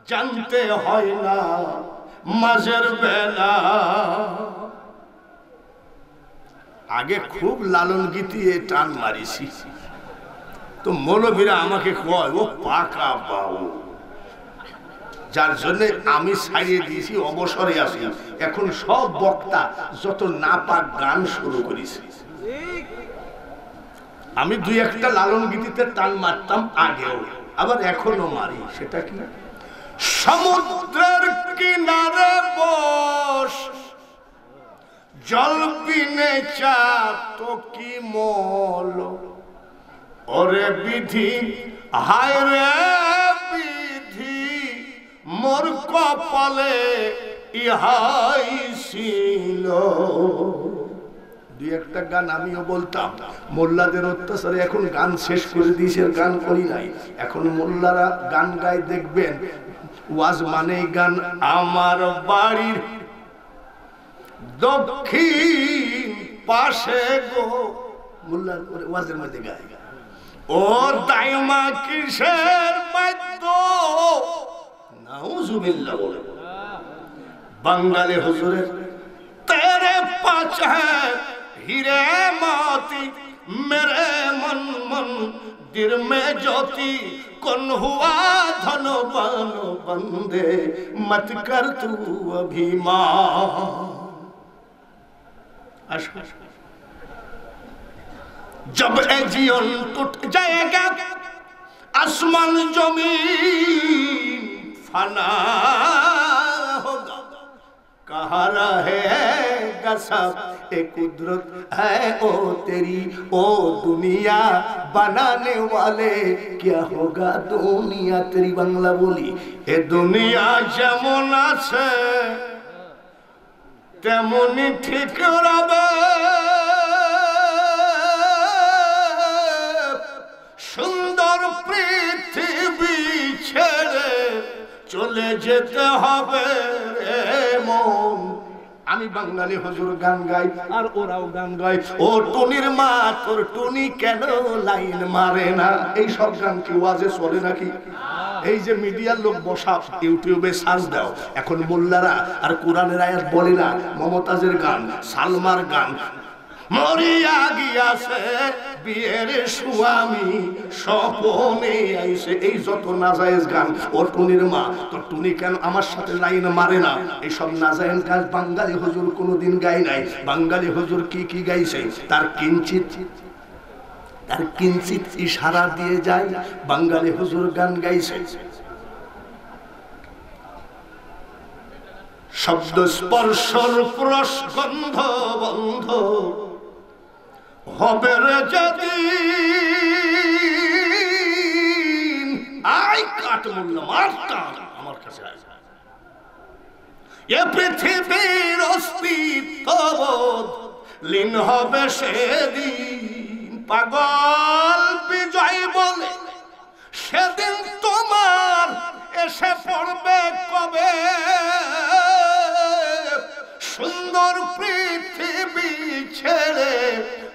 জানতে হয় না মাঝের বেলা। আগে খুব লালন গীতিয়ে টান মারিছি, তো মৌলভীরা আমাকে কয় ও পাকা বাউ, যার জন্য আমি ছাড়িয়ে দিয়েছি, অবসরে আসি। এখন সব বক্তা যত নাপাক গান শুরু করেছি। আমি 2-1টা লালন গীতিতে টান মারতাম আগেও, আবার এখনো মারি। সেটা কি? সমুদ্রের কিনারে বস, জল বিনে চা তো কি মল। ওরে বিধি হায় রে বিধি, মোর কপালে ইহাই ছিল। 2-1টা গান আমিও বলতাম। মোল্লাদের অত্যাচারে এখন গান শেষ করে দিয়েছে, গান করি নাই। এখন মোল্লারা গান গায়, দেখবেন ওয়াজ মানে গান। আমার বাড়ির দক্ষিণ পাশে গো, মোল্লার ওয়াজের মধ্যে গায়, ও দাইমা কিসের বাদ্য। নাউজুবিল্লাহ বলে বাঙালি হুজুরের তেরে পাছে हीरे मोती मेरे मन मंदिर में ज्योति कौन हुआ धनवान बंदे मत कर तू अभिमान। जब ए जीवन टूट जाएगा आसमान जमीन फना होगा, कहाँ रहेगा सब ए कुदरत है ओ तेरी, ओ दुनिया बनाने वाले क्या होगा दुनिया तेरी। बांग्ला बोली ए दुनिया जेमन आछे तेमनी ठीक रबे, सुंदर पृथ्वी छेड़े चले जेते हबे रे मन। আমি বাঙালি হুজুর গান গাই আর ওরাও গান গায়, ও টুনির মা তোর টুনি কেন লাইন মারে না। এই সব গান কি ওয়াজে চলে নাকি? এই যে মিডিয়ার লোক বসা ইউটিউবে সার্চ দাও, এখন মোল্লারা আর কোরআনের আয়াত বলে না। মমতাজের গান, সালমার গান, মরিয়া গিয়াছে বিয়ের স্বামী স্বপনে আইছে, এই যত নাজায়েজ গান। ও টুনির মা তোর টুনি কেন আমার সাথে লাইন মারে না, এই সব নাজায়েজ গান বাঙালি হুজুর কোনোদিন গায় নাই। বাঙালি হুজুর কি কি গাইছে তার কিঞ্চিত ইশারা দিয়ে যায়। বাঙালি হুজুর গান গাইছে শব্দ স্পর্শর প্রস্গন্ধ বন্ধ হবে রে যেদিন। আই কাট মূল্য মারতা আমার কাছে এ পৃথিবীর অস্তিত্ব লীন হবে সেদিন। পাগল বিজয় বলে সেদিন তোমার এসে পড়বে কবে, সুন্দর পৃথিবী ছেড়ে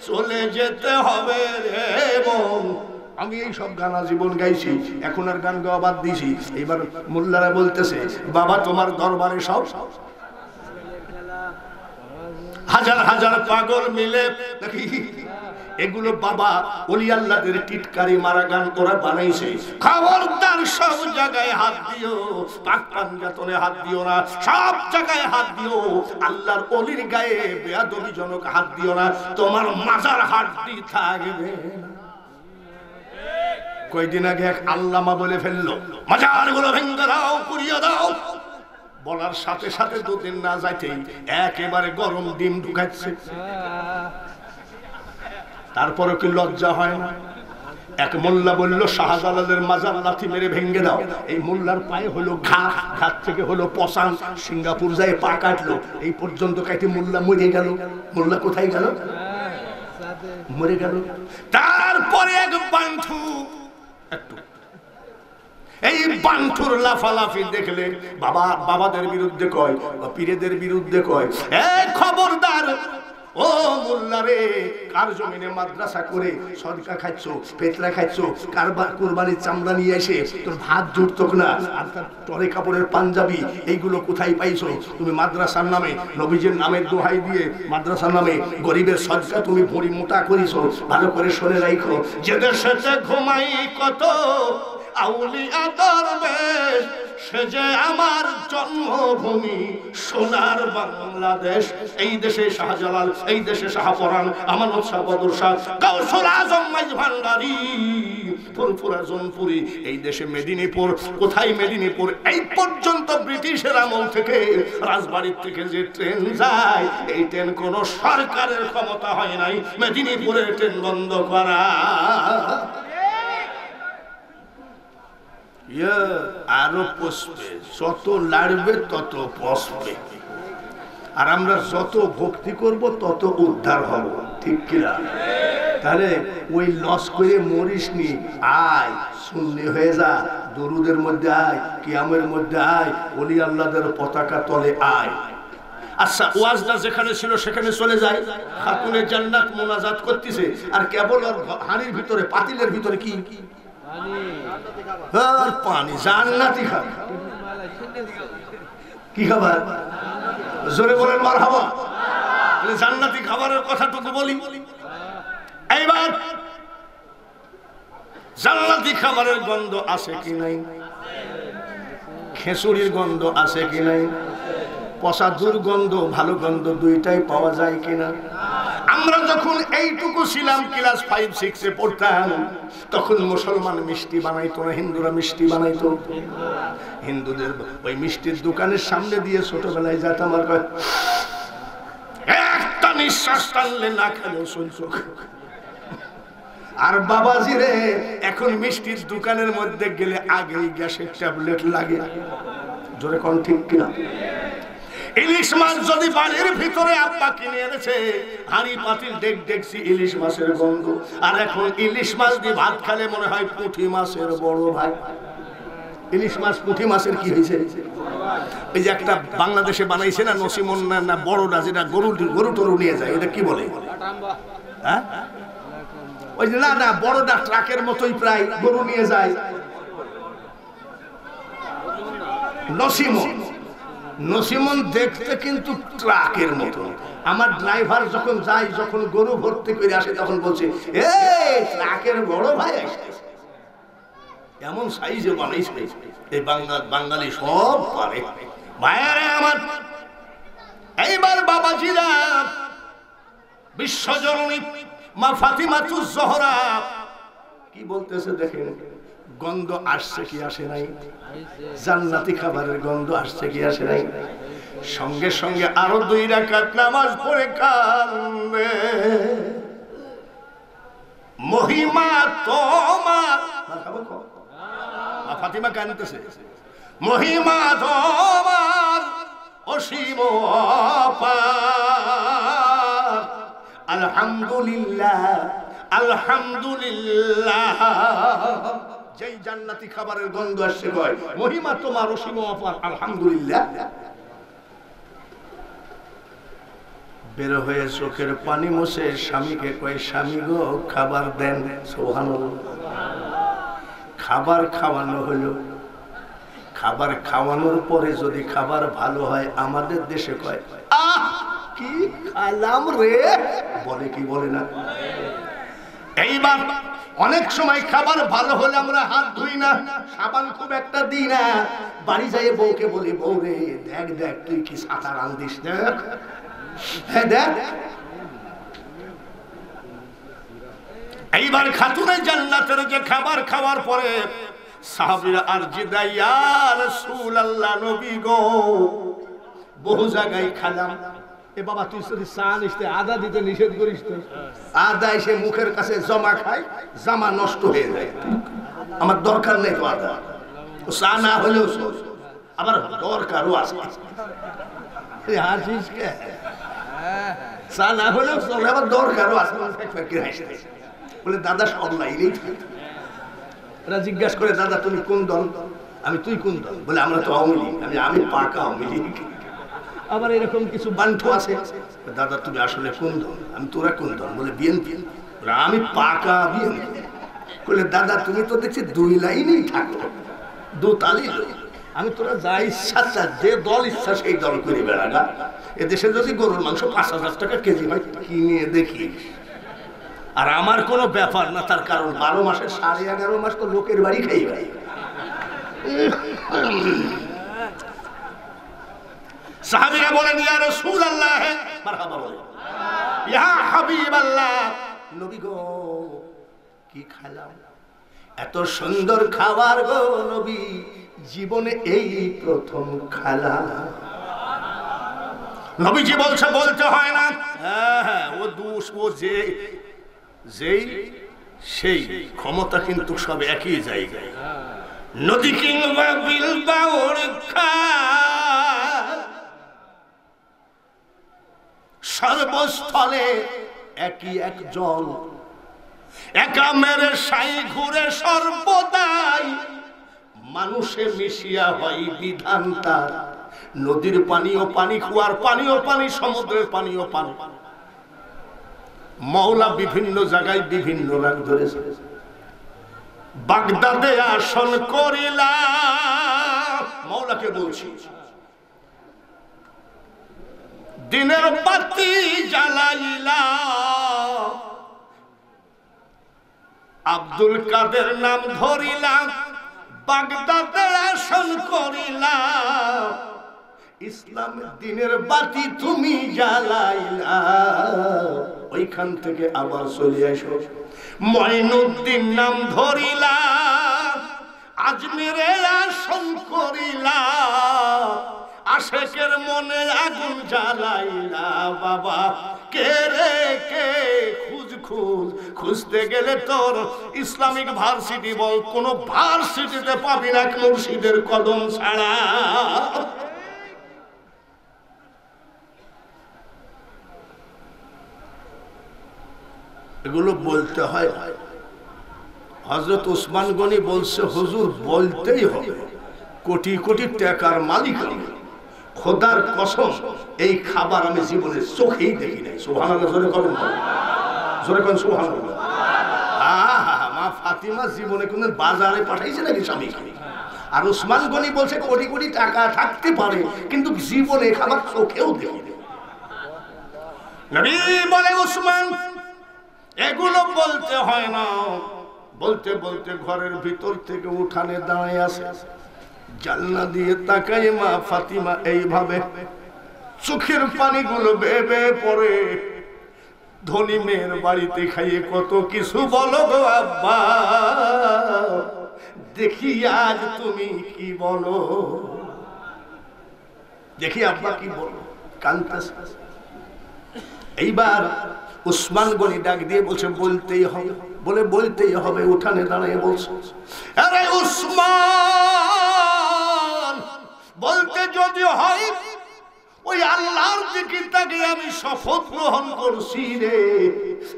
চলে যেতে হবে রে মন। আমি এই সব গান জীবন গাইছি, এখন আর গান গাওয়া বাদ দিয়েছি। এবার মোল্লারা বলতেছে বাবা তোমার দরবারে সব হাজার হাজার পাগল মিলে নাকি এগুলো বাবা ওলি আল্লাহদের টিটকারি মারা গান ওরা বানাইছে। খবরদার সব জায়গায় হাত দিও, পাক পাঞ্জাতনে হাত দিও না, সব জায়গায় হাত দিও, আল্লাহর ওলির গায়ে বেয়াদবিজনক হাত দিও না, তোমার মাজার হাড্ডি থাকবে। কয়দিন আগে এক আল্লামা বলে ফেললো মাজারগুলো ভেঙে দাও, পুড়িয়ে দাও। বলার সাথে সাথে দুদিন না যাইতেই একেবারে গরম ডিম ঢুকাচ্ছে। তারপরে কি লজ্জা হয় না? এক মোল্লা বলল শাহজালালের মাজার লাথি মেরে ভেঙে দাও। এই মোল্লার পায়ে হলো ঘা, ঘাত থেকে হলো পশান, সিঙ্গাপুর যায় পা কাটলো, এই পর্যন্ত কাটে মোল্লা মরে গেল। মোল্লা কোথায় গেল? মরে গেল। তারপরে এক বান্ঠু, একটু এই বান্ঠুর লাফালাফি দেখলে বাবাদের বিরুদ্ধে কয়, পীরেদের বিরুদ্ধে কয়, এই খবরদার ও মোল্লা রে, কার জমিনে মাদ্রাসা করে সদকা খাচ্ছ, পেতলা খাচ্ছ, কারবার কুরবানির চামড়া নিয়ে এসে তোর ভাত জুটতো না, আর তার টরে কাপড়ের পাঞ্জাবি এইগুলো কোথায় পাইছো? তুমি মাদ্রাসার নামে, নবীজির নামের দোহাই দিয়ে মাদ্রাসার নামে গরিবের সদকা তুমি ভরি মোটা করিছো। ভালো করে শুনে রাখো, যে দেশে ঘুমাই কত আউলিয়া দরবেশ, সে যে আমার জন্মভূমি সোনার বাংলাদেশ। এই দেশে শাহজালাল, এই দেশে শাহপরান, আমানত শাহ, বদর শাহ, গাউসুল আজম, মাইজ ভান্ডারী, ফুরফুরা জোনপুরি, এই দেশে মেদিনীপুর। কোথায় মেদিনীপুর? এই পর্যন্ত ব্রিটিশের আমল থেকে রাজবাড়ির থেকে যে ট্রেন যায়, এই ট্রেন কোন সরকারের ক্ষমতা হয় নাই মেদিনীপুরের ট্রেন বন্ধ করা। আরো পচবে, যত লাড়বে তত পচবে, আর আমরা যত ভক্তি করব তত উদ্ধার হব, ঠিক কিনা? তাহলে ওই লস করে মরিস নি, আয় সুন্নি হয়ে যা, দরুদের মধ্যে আয়, কিয়ামের মধ্যে আয়, ওলি আল্লাহদের পতাকা তলে আয়। আচ্ছা, ওয়াজটা যেখানে ছিল সেখানে চলে যায়, খাতুনে জান্নাত মোনাজাত করতেছে, আর কেবল হাড়ির ভিতরে, পাতিলের ভিতরে কি পানি, জান্নাতি খাবার। কি খাবার? জোরে বলেন মারহাবা। জান্নাতি খাবারের কথাটুকু বলি। এইবার জান্নাতি খাবারের গন্ধ আছে কি নাই? খেসুরির গন্ধ আছে কি নাই? পচা দুর্গন্ধ, ভালো গন্ধ দুইটাই পাওয়া যায় কিনা? আমরা যখন এইটুকু ছিলাম, ক্লাস 5-6 এ পড়তাম, তখন মুসলমান মিষ্টি বানাইতো না, হিন্দুরা মিষ্টি বানাইতো। হিন্দুদের ওই মিষ্টির দোকানের সামনে দিয়ে ছোটবেলায় যেতাম, আর একটা নিঃশ্বাস টানলে না খেলেও চলছো। আর বাবাজি রে, এখন মিষ্টির দোকানের মধ্যে গেলে আগেই গ্যাসের ট্যাবলেট লাগে। জোরে কোন ঠিক কিনা? ইলিশ মাছ যদি বাড়ির ভিতরে আব্বা কিনে এনেছে, হাঁড়ি পাতিল দেখছি ইলিশ মাছের গন্ধ। আর এখন ইলিশ মাছ দিয়ে ভাত খেলে মনে হয় পুঁটি মাছের বড় ভাই। ইলিশ মাছ পুঁটি মাছের কি হয়েছে? এই যে একটা বাংলাদেশে বানাইছে না নসিমন না বড়টা, যেটা গরু টরু নিয়ে যায়, এটা কি বলে? হ্যাঁ, ওই যে না বড়টা ট্রাকের মতোই প্রায় গরু নিয়ে যায়, নসিমন দেখতে কিন্তু ট্রাকের মতো। আমার ড্রাইভার যখন যায়, যখন গরু ভর্তি করে আসে, তখন বলছে এই ট্রাকের বড় ভাই আসছে। এমন সাইজে বানাইছে, এই বাঙালি সব পারে। ভাইয়ারে আমার, এইবার বাবাজিরা বিশ্বজননী মা ফাতিমাতুজ জোহরা কি বলতেছে দেখেন। গন্ধ আসছে কি আসে নাই? জান্নাতি খাবারের গন্ধ আসছে কি আসে নাই? সঙ্গে সঙ্গে আরো 2 রাকাত নামাজ পড়ে কাঁদবে, মহিমা তোমার। ফাতিমা কাঁদতেছে, মহিমা তোমার অসীম অপার, আলহামদুলিল্লাহ আলহামদুলিল্লাহ। যেই জান্নাতি খাবারের গন্ধ আসছে কয় মহিমা তোমার অসীম অপার, আলহামদুলিল্লাহ। বের হয়ে চোখের পানি মুছে স্বামীকে কয়, স্বামী গো খাবার দেন। সুবহানাল্লাহ। খাবার খাওয়ানো হলো। খাবার খাওয়ানোর পরে যদি খাবার ভালো হয়, আমাদের দেশে কয় আহ কি খালাম রে, বলে কি বলে না? এইবার অনেক সময় খাবার ভালো হলে আমরা হাত ধুই না, সাবান খুব একটা দিই না। বাড়ি যাই বউকে বলি, বউ রে দেখ দেখ তুই কি সাঁতার আনদিস, দেখ হ্যাঁ দেখ। এইবার খাতুনে জান্নাতের যে খাবার খাওয়ার পরে সাহাবীরা আরজি দেয়, ইয়া রাসূলুল্লাহ, নবী গো বহু জায়গায় খালাম। এ বাবা তুই যদি চা নিতে আদা দিতে নিষেধ করিস তো, আদা এসে মুখের কাছে জমা খায়, জামা নষ্ট হয়ে যায়। আমার দরকার নেই তো আদা, চা না হলেও আবার দরকারও আছে। চা না হলেও চলে, আবার দরকারও আছে। বলে দাদা সব লাইনেই থাকে। ওরা জিজ্ঞাসা করে, দাদা তুমি কোন দল? আমি তুই কোন দল? বলে আমরা তো আওয়ামী লীগ। আমি পাকা আওয়ামী লীগ। আবার এরকম কিছু বান্টু আছে, দাদা তুমি আসলে কোন দল? আমি তোরা কোন দল? বলে বিএনপি। আমি পাকা বিএনপি। বলে দাদা তুমি তো দেখছি দুই লাইনেই থাকো, দু তালি। আমি তোরা যা ইচ্ছা, যে দল ইচ্ছা সেই দল করে বেড়াগা। এদেশে যদি গরুর মাংস 5,000 টাকা কেজি হয় কিনে দেখি, আর আমার কোনো ব্যাপার না। তার কারণ 12 মাসের 11.5 মাস তো লোকের বাড়ি খাই ভাই। সাহাবীরা বলেন, ইয়া রাসূলুল্লাহ, মারহাবা বলে, ইয়া হাবিবাল্লাহ, নবী গো কি খেলাম, এত সুন্দর খাবার গো নবী, জীবনে এই প্রথম খেলা। নবীজি বলছে বলতে হয় না, হ্যাঁ ও দুষ, ও যেই সেই ক্ষমতা কিন্তু সব একই জায়গায়। নদী কিংবা বিল বাউর সর্বস্থলে একই এক জল, একা মেরে সাই ঘুরে সর্বদাই, মানুষে মিশিয়া হয় বিধান তার। নদীর পানিও পানি, কুয়ার পানিও পানি, সমুদ্রের পানিও পানি। মওলা বিভিন্ন জায়গায় বিভিন্ন রাগ ধরেছে। বাগদাদে আসন করিলাম, মওলাকে বলছি, দিনের বাতি জ্বালাইলাম, আব্দুল কাদের নাম ধরিলাম, বাগদাদে আসন করিলাম, ইসলামের দিনের বাতি তুমি জ্বালাইলা। ওইখান থেকে আবার চলে আসো, মঈনুদ্দিন নাম ধরিলা, আজমিরে আসন করিলা, আশেকের মনে আগুন জ্বালাইলা। বাবা কে রে কে, খুঁজতে গেলে তোর ইসলামিক ভার্সিটি বল, কোন ভার্সিটিতে পাবি না মুর্শিদের কদম ছাড়া। এগুলো বলতে হয়। হযরত ওসমান গনি বলছে, হুজুর বলতেই হবে, কোটি কোটি টাকার মালিক আমি, খোদার কসম এই খাবার আমি জীবনে চোখেই দেখি নাই। সুবহানাল্লাহ, জোরে করেন, জোরে করেন সুবহানাল্লাহ। মা ফাতিমা জীবনে কোনদিন বাজারে পাঠাইছে নাকি স্বামীকে? আর ওসমান গনি বলছে কোটি কোটি টাকা থাকতে পারে, কিন্তু জীবনে খাবার চোখেও দেখি নাই। নবী বলে, ওসমান এগুলো বলতে হয় না। বলতে বলতে ঘরের ভিতর থেকে উঠানে দাঁড়িয়ে আসে, জানলা দিয়ে তাকায় মা ফাতিমা এইভাবে, চোখের পানিগুলো বেয়ে বেয়ে পড়ে। ধনী মেয়ের বাড়িতে খাইয়ে কত কিছু বলো গো আব্বা, দেখি আজ তুমি কি বলো, দেখি আব্বা কি বলো, কাঁদতেছে। এইবার ওসমান গনি ডাক দিয়ে বলছে, বলতেই হবে। বলে বলতেই হবে, উঠানে দাঁড়িয়ে বলছে, আরে ওসমান, বলতে যদি হয় ওই আল্লাহর দিকে তাকে আমি শপথ গ্রহণ করছি রে,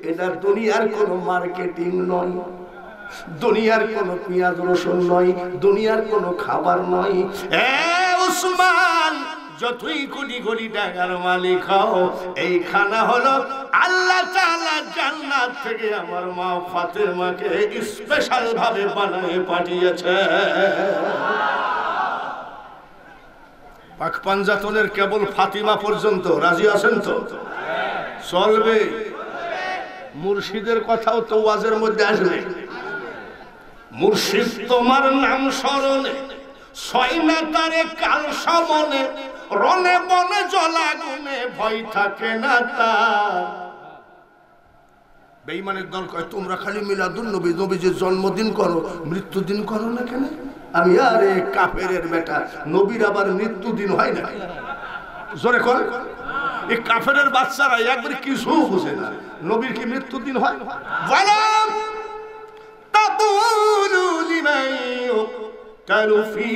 এটা দুনিয়ার কোনো মার্কেটিং নয়, দুনিয়ার কোনো পেঁয়াজ রসুন নয়, দুনিয়ার কোনো খাবার নয়। এ ওসমান, যতই কোটি কোটি টাকার মালিক হও, এই খানা হলো আল্লাহ তাআলা জান্নাত থেকে আমার মা ফাতেমাকে স্পেশাল ভাবে বানিয়ে পাঠিয়েছে। পাক পাঞ্জাতনের কেবল ফাতিমা পর্যন্ত রাজি আছেন তো? চলবে। মুর্শিদের কথাও তো ওয়াজের মধ্যে আসবে। মুর্শিদ তোমার নাম স্মরণে ছয় না তারে কাল সমনে, রনে বনে জলাগুনে ভয় থাকে না তার। বেঈমানের দল কয় তোমরা খালি মিলাদুন নবী, নবীজির জন্মদিন করো, মৃত্যুদিন করো না কেন? আমি আরে কাফেরের বেটা, নবীর আবার মৃত্যুদিন হয় না? জোরে কর। এই কাফেরের বাচ্চারা একবারে কিছু বুঝে না, নবীর কি মৃত্যুদিন হয়? ওয়ালাম তাকুলু লিমান ইউকতালু ফি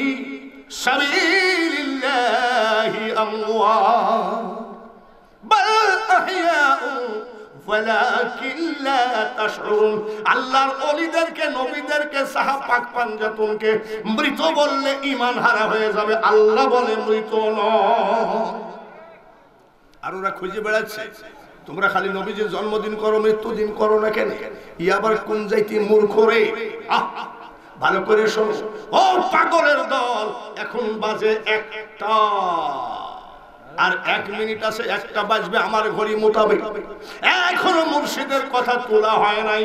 সাবিলিল্লাহি আমওয়াত বাল আহইয়াউ ওয়ালাকিন লা তাশউরুন। আল্লাহর ওলিদেরকে, নবীদেরকে, সাহাবা পাক পাঞ্জাতনকে মৃত বললে ঈমান হারা হয়ে যাবে। আল্লাহ বলে মৃত নয়। আর ওরা খুঁজে বেড়াচ্ছে তোমরা খালি নবীজির জন্মদিন করো, মৃত্যুদিন করো না কেন? ই আবার কোন যাইতে মূর্খ রে। ভালো করে শোনো ও পাগলের দল, এখন বাজে 1টা আর 1 মিনিট আছে, 1টা বাজবে আমার ঘড়ি মোতাবেক। এখনো মুর্শিদের কথা তোলা হয় নাই,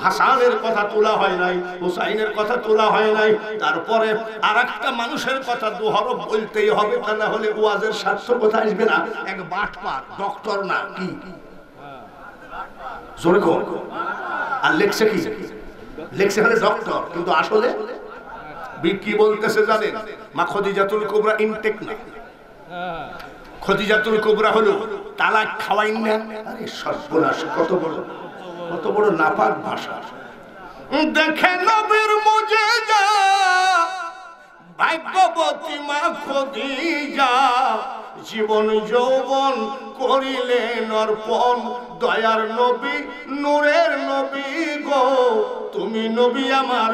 হাসানের কথা তোলা হয় নাই, হুসাইনের কথা তোলা হয় নাই। তারপরে আর একটা মানুষের কথা দুহরফ বলতেই হবে, তা না হলে ওয়াজের সার্থকতা আসবে না। এক বাটপার, ডক্টর না কি জোরে কর। আর লেখছে কি? লেখছে হলে ডক্টর, কিন্তু আসলে কি বলতেছে জানেন? মা খদিজাতুল কুবরা ইনটেক না, খদিজাতুল কুবরা হলো তালাক খাওয়াইন না। আরে সর্বনাশ, কত বড় নাপাক ভাষা। দেখে নবীর মুজিজা ভাগ্যবতী মা খদিজা, জীবন যৌবন করিলেন অর্পণ। দয়ার নবী, নূরের নবী গো, তুমি নবী আমার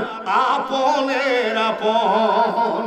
আপনের আপন।